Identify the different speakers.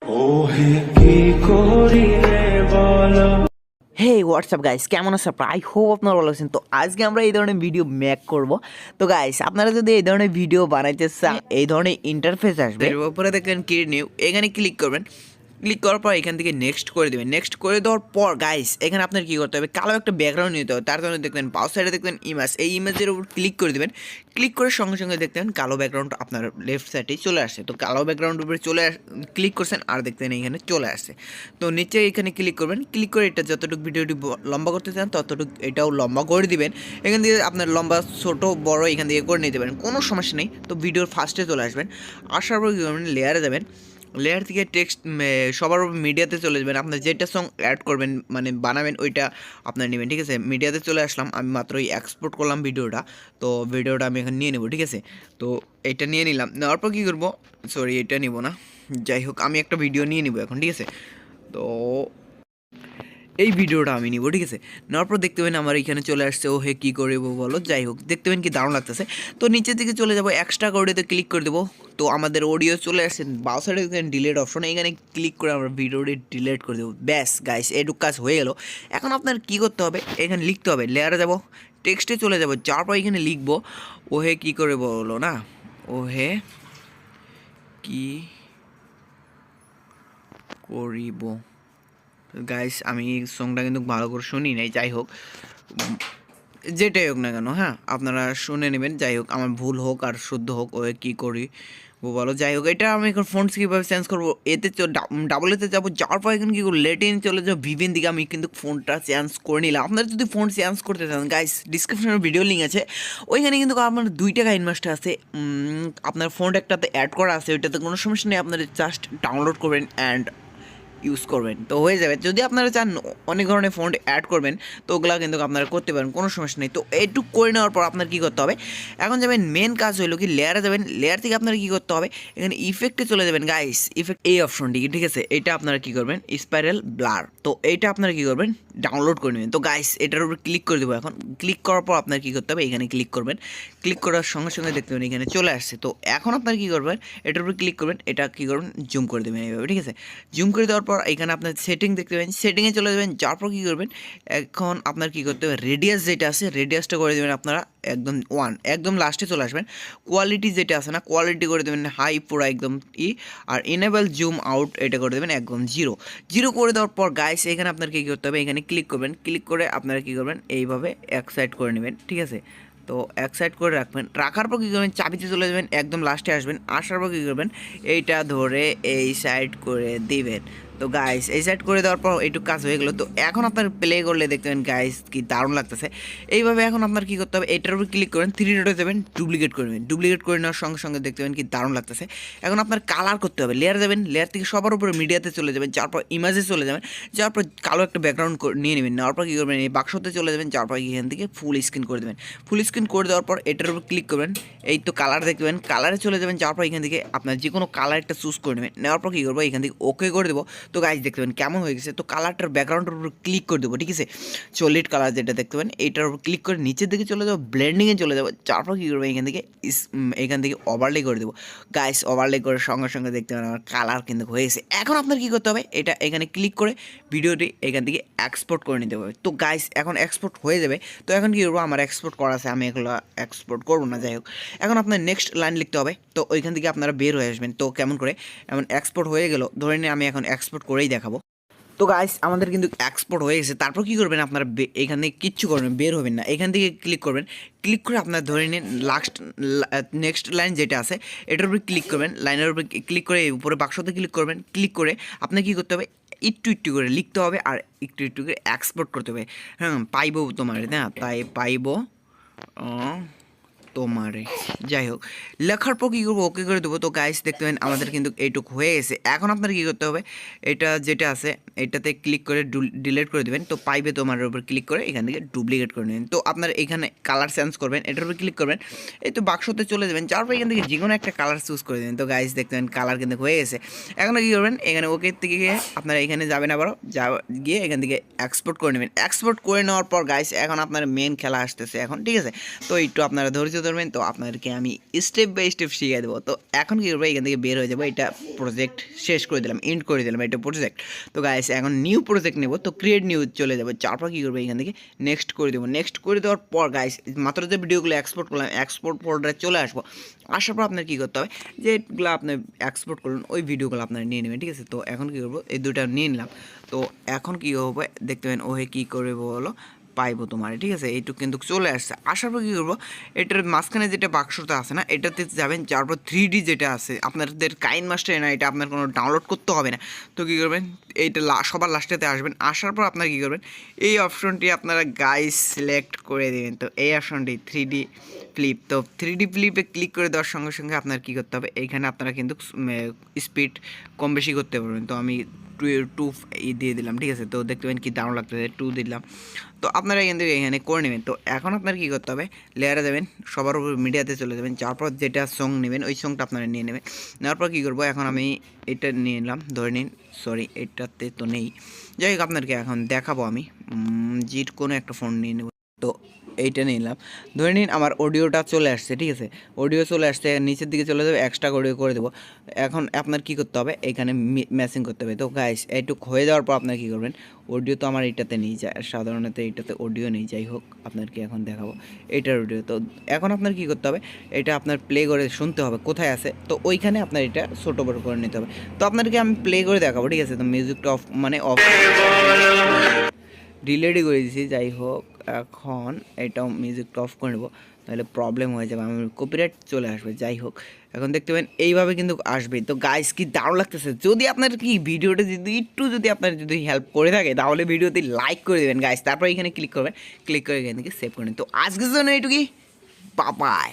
Speaker 1: হে WhatsApp guys, কেমন আছে আপনারা? আই হোপ আপনারা ভালো আছেন। তো আজকে আমরা এই ধরনের ভিডিও মেক করব। তো গাইস, আপনারা যদি এই ধরনের ভিডিও বানাইতে চান, এই ধরনের ইন্টারফেস আসবে, এর উপরে দেখেন ক্রিয়েট নিউ, এখানে ক্লিক করবেন। ক্লিক করার পর এখান থেকে নেক্সট করে দেবেন। নেক্সট করে দেওয়ার পর গাইস, এখানে আপনার কী করতে হবে, কালো একটা ব্যাকগ্রাউন্ড নিতে হবে। তার জন্য দেখবেন বাউ সাইডে দেখবেন ইমেজ, এই ইমেজের উপর ক্লিক করে দেবেন। ক্লিক করার সঙ্গে সঙ্গে দেখতেন কালো ব্যাকগ্রাউন্ড আপনার লেফট সাইডে চলে আসছে। তো কালো ব্যাকগ্রাউন্ডের উপরে ক্লিক করছেন আর দেখতেন এইখানে চলে আসছে। তো নিচে এখানে ক্লিক করবেন। ক্লিক করে এটা যতটুকু ভিডিওটি লম্বা করতে চান ততটুকু এটাও লম্বা করে দিবেন। এখান থেকে আপনার লম্বা ছোটো বড় এখান থেকে করে নিতে পারেন, কোনো সমস্যা নেই। তো ভিডিওর ফার্স্টে চলে আসবেন। আসার পর কী করবেন, লেয়ারে যাবেন। লেয়ার থেকে টেক্সট সবার মিডিয়াতে চলে যাবেন। আপনার যেটা সং অ্যাড করবেন মানে বানাবেন ওইটা আপনার নেবেন, ঠিক আছে। মিডিয়াতে চলে আসলাম, আমি মাত্রই এক্সপোর্ট করলাম ভিডিওটা। তো ভিডিওটা আমি এখন নিয়ে নেব, ঠিক আছে। তো এইটা নিয়ে নিলাম, নেওয়ার পর কী করবো, সরি এটা নিব না, যাই হোক আমি একটা ভিডিও নিয়ে নিব এখন, ঠিক আছে। তো এই ভিডিওটা আমি নিব, ঠিক আছে। নেওয়ার পর দেখতে পেন আমার এখানে চলে আসছে। ও হে কী করবো বলো, যাই হোক দেখতে পেন কি দারুণ লাগতেছে। তো নিচের দিকে চলে যাবো, এক্সট্রা অডিওতে ক্লিক করে দেবো। তো আমাদের অডিও চলে আসছে, বাউ সাইডে দেখেন ডিলেট অপশন, এখানে ক্লিক করে আমরা ভিডিওটি ডিলেট করে দেবো। ব্যাস গাইস, এটুক কাজ হয়ে গেল। এখন আপনার কী করতে হবে, এখানে লিখতে হবে। লেয়ারে যাব, টেক্সটে চলে যাব, যাওয়ার পর এখানে লিখবো ও হে কী করে বলো না, ও হে কি করিব। গাইস আমি সংটা কিন্তু ভালো করে শুনি নাই, যাই হোক যেটাই হোক না কেন, হ্যাঁ আপনারা শুনে নেবেন। যাই হোক আমার ভুল হোক আর শুদ্ধ হোক, ও কী করি বলো, যাই হোক এটা আমি এখন ফন্টস কীভাবে চেঞ্জ করবো, এতে ডাবল এতে যাবো। যাওয়ার পর এখানে কী করবো, লেটিন চলে যাবো, ভিভিন দিকে আমি কিন্তু ফোনটা চেঞ্জ করে নিলাম। আপনারা যদি ফোন চেঞ্জ করতে চান গাইস, ডিসক্রিপশনের ভিডিও লিঙ্ক আছে, ওইখানে কিন্তু আপনার 2 টাকা ইনভেস্ট আছে। আপনার ফোন একটাতে অ্যাড করা আছে, ওইটাতে কোনো সমস্যা নেই, আপনারা জাস্ট ডাউনলোড করবেন অ্যান্ড ইউজ করবেন তো হয়ে যাবে। যদি আপনারা চান অনেক ধরনের ফন্ট অ্যাড করবেন তো ওগুলা কিন্তু আপনারা করতে পারেন, কোনো সমস্যা নেই। তো এইটুকু করে নেওয়ার পর আপনার কী করতে হবে, এখন যাবেন মেন কাজ হলো কি লেয়ারে যাবেন। লেয়ার থেকে আপনারা কী করতে হবে, এখানে ইফেক্টে চলে যাবেন গাইস। ইফেক্ট এই অপশনটি, ঠিক আছে, এটা আপনারা কী করবেন, স্পাইরাল ব্লার। তো এইটা আপনারা কী করবেন, ডাউনলোড করে নেবেন। তো গাইস এটার উপর ক্লিক করে দেবো। এখন ক্লিক করার পর আপনার কী করতে হবে, এখানে ক্লিক করবেন। ক্লিক করার সঙ্গে সঙ্গে দেখতে পাবেন এখানে চলে আসছে। তো এখন আপনার কী করবেন, এটার উপর ক্লিক করবেন, এটা কী করবেন, জুম করে দেবেন এইভাবে, ঠিক আছে। জুম করে দেওয়ার পর এখানে আপনার সেটিং দেখতে পাবেন, সেটিংয়ে চলে যাবেন। যার পর কী করবেন, এখন আপনার কী করতে হবে, রেডিয়াস যেটা আছে রেডিয়াসটা করে দেবেন আপনারা একদম 1, একদম লাস্টে চলে আসবেন। কোয়ালিটি যেটা আছে না, কোয়ালিটি করে দেবেন হাই, পুরো একদম আর এনেবল জুম আউট এটা করে দেবেন একদম 0 0 করে দেওয়ার পর গাইস এখানে আপনার কী করতে হবে, এখানে ক্লিক করবেন। ক্লিক করে আপনারা কী করবেন, এইভাবে এক সাইড করে নেবেন, ঠিক আছে। তো এক সাইড করে রাখবেন, রাখার পর কী করবেন, চাবিতে চলে যাবেন, একদম লাস্টে আসবেন। আসার পর কী করবেন, এইটা ধরে এই সাইড করে দিবেন। তো গাইস এই সাইড করে দেওয়ার পর এইটুকু কাজ হয়ে গেলো। তো এখন আপনার প্লে করলে দেখতে পাবেন গাইস কি দারুণ লাগতেছে। এইভাবে এখন আপনার কী করতে হবে, এটার উপর ক্লিক করেন, 3 ডটে যাবেন, ডুপ্লিকেট করে নেবেন। ডুপ্লিকেট করে নেওয়ার সঙ্গে সঙ্গে দেখতে পাবেন কি দারুণ লাগতেছে। এখন আপনার কালার করতে হবে, লেয়ার যাবেন, লেয়ার থেকে সবার উপরে মিডিয়াতে চলে যাবেন, যার পর ইমেজে চলে যাবেন, যার পর কালো একটা ব্যাকগ্রাউন্ড নিয়ে নেবেন। নেওয়ার পর কী করবেন, এই বাক্সতে চলে যাবেন, যার পর এখান থেকে ফুল স্ক্রিন করে দেবেন। ফুল স্ক্রিন করে দেওয়ার পর এটার উপর ক্লিক করবেন, এই তো কালার দেখবেন, কালারে চলে যাবেন, যার পর এখান থেকে আপনার যে কোনো কালার একটা চুজ করে নেবেন। নেওয়ার পর কী করবো, এখান থেকে ওকে করে দেবো। তো গাইস দেখতে পাবেন কেমন হয়ে গেছে। তো কালারটার ব্যাকগ্রাউন্ডের উপর ক্লিক করে দেবো, ঠিক আছে। সলিড কালার যেটা দেখতে পাবেন এইটার উপর ক্লিক করে নিচের দিকে চলে যাবো, ব্লেন্ডিংয়ে চলে যাবো। তারপর কী করবো, এখান থেকে ওভারলে করে দেবো। গাইস ওভারলে করে সঙ্গে সঙ্গে দেখতে পাবেন আমার কালার কিন্তু হয়ে গেছে। এখন আপনার কী করতে হবে, এটা এখানে ক্লিক করে ভিডিওটি এখান থেকে এক্সপোর্ট করে নিতে হবে। তো গাইস এখন এক্সপোর্ট হয়ে যাবে। তো এখন কী করবো, আমার এক্সপোর্ট করা আছে, আমি এগুলো এক্সপোর্ট করবো না, যাই হোক। এখন আপনার নেক্সট লাইন লিখতে হবে। তো ওইখান থেকে আপনারা বের হয়ে আসবেন। তো কেমন করে, এমন এক্সপোর্ট হয়ে গেল, ধরে নিয়ে আমি এখন এক্সপোর্ট করেই দেখাবো। তো গাইস আমাদের কিন্তু এক্সপোর্ট হয়ে গেছে। তারপর কী করবেন, আপনারা এখান থেকে কিচ্ছু করবেন, বের হবেন না, এখান থেকে ক্লিক করবেন। ক্লিক করে আপনার ধরে নিন নেক্সট লাইন যেটা আছে এটার উপরে ক্লিক করবেন। লাইনের উপরে ক্লিক করে উপরে বাক্সতে ক্লিক করবেন। ক্লিক করে আপনার কী করতে হবে, একটু একটু করে লিখতে হবে আর একটু একটু করে এক্সপোর্ট করতে হবে। হ্যাঁ পাইবো তোমার, হ্যাঁ তাই পাইবো তোমারে, যাই হোক লেখার পর কী করবো, ওকে করে দেবো। তো গাইস দেখতে পাবেন আমাদের কিন্তু এইটুকু হয়ে গেছে। এখন আপনার কী করতে হবে, এটা যেটা আছে এটাতে ক্লিক করে ডিলিট করে দেবেন। তো পাইবে তোমার উপর ক্লিক করে এখান থেকে ডুপ্লিকেট করে নেবেন। তো আপনার এখানে কালার চেঞ্জ করবেন, এটার উপর ক্লিক করবেন, এই তো বাক্সতে চলে যাবেন, যার পর এখান থেকে যে কোনো একটা কালার চুজ করে দেবেন। তো গাইস দেখতে পাবেন কালার কিন্তু হয়ে গেছে। এখন কী করবেন, এখানে ওকে থেকে গিয়ে আপনারা এখানে যাবেন, আবারও গিয়ে এখান থেকে এক্সপোর্ট করে নেবেন। এক্সপোর্ট করে নেওয়ার পর গাইস এখন আপনার মেন খেলা আসতেছে এখন, ঠিক আছে। তো একটু আপনারা ধৈর্য ধরবেন, তো আপনাদেরকে আমি স্টেপ বাই স্টেপ শিখিয়ে দেবো। তো এখন কী করবো, এখান থেকে বের হয়ে যাবো, এটা প্রজেক্ট শেষ করে দিলাম, এন্ড করে দিলাম এটা প্রজেক্ট। তো গাইস এখন নিউ প্রজেক্ট নেবো, তো ক্রিয়েট নিউ চলে যাবো, তারপর কী করবো এখান থেকে নেক্সট করে দেবো। নেক্সট করে দেওয়ার পর গাইস মাত্র যে ভিডিওগুলো এক্সপোর্ট করলাম, এক্সপোর্ট ফোল্ডারে চলে আসবো। আসার পর আপনার কী করতে হবে, যেগুলো আপনি এক্সপোর্ট করলেন ওই ভিডিওগুলো আপনারা নিয়ে নেবেন, ঠিক আছে। তো এখন কী করবো, এই দুটো নিয়ে নিলাম। তো এখন কী হবে দেখতে পাবেন, ওহে কী করে বলো পাইবো তোমার, ঠিক আছে। এইটুকু কিন্তু চলে আসছে। আসার পর কী করবো, এটার মাঝখানে যেটা বাক্সটা আছে না, এটাতে যাবেন, যার পর 3D যেটা আছে আপনাদের কাইন মাস্টারে না, এটা আপনার কোনো ডাউনলোড করতে হবে না। তো কী করবেন, এইটা সবার লাস্টেতে আসবেন। আসার পর আপনারা কী করবেন, এই অপশনটি আপনারা গাইস সিলেক্ট করে দেবেন। তো এই অপশনটি 3D ফ্লিপ, তো 3D ফ্লিপে ক্লিক করে দেওয়ার সঙ্গে সঙ্গে আপনার কী করতে হবে, এইখানে আপনারা কিন্তু স্পিড কম বেশি করতে পারবেন। তো আমি 2 দিয়ে দিলাম, ঠিক আছে। তো দেখতে পাবেন কি দারুণ লাগতেছে, 2 দিলাম। তো আপনারা এখান থেকে এখানে করে নেবেন। তো এখন আপনার কী করতে হবে, লেয়ারে যাবেন, সবার উপর মিডিয়াতে চলে যাবেন, তারপর যেটা সং নেবেন ওই সংটা আপনারা নিয়ে নেবেন। নেওয়ার পর কী করবো, এখন আমি এটা নিয়ে নিলাম, ধরে নিন, সরি এটাতে তো নেই, যাই হোক আপনাদেরকে এখন দেখাবো। আমি জির কোনো একটা ফোন নিয়ে নেব। তো এইটা নিলাম, ধরে নিন আমার অডিওটা চলে আসছে, ঠিক আছে। অডিও চলে আসছে, নিচের দিকে চলে যাবে, এক্সট্রা অডিও করে দেবো। এখন আপনার কী করতে হবে, এখানে ম্যাচিং করতে হবে। তো গাইস এইটুকু হয়ে যাওয়ার পর আপনার কী করবেন, অডিও তো আমার এইটাতে নেই যায়, সাধারণত এইটাতে অডিও নেই, যাই হোক আপনাদেরকে এখন দেখাবো এইটার অডিও। তো এখন আপনার কী করতে হবে, এটা আপনার প্লে করে শুনতে হবে কোথায় আছে, তো ওইখানে আপনার এটা ছোটো বড়ো করে নিতে হবে। তো আপনাদেরকে আমি প্লে করে দেখাবো, ঠিক আছে। তো মিউজিকটা অফ মানে অফ ডিলেটই করে দিয়েছি, যাই হোক এখন এটাও মিউজিকটা অফ করে নেবো, তাহলে প্রবলেম হয়ে যাবে, আমার কপিরাইট চলে আসবে। যাই হোক এখন দেখতে পাবেন এইভাবে কিন্তু আসবে। তো গাইস কি দারুণ লাগতেছে। যদি আপনার কি ভিডিওটা যদি একটু যদি আপনার যদি হেল্প করে থাকে, তাহলে ভিডিওতে লাইক করে দেবেন গাইস, তারপর এখানে ক্লিক করবেন, ক্লিক করে এখান থেকে সেভ করে নেন। তো আজকের জন্য এইটুকুই, বাই।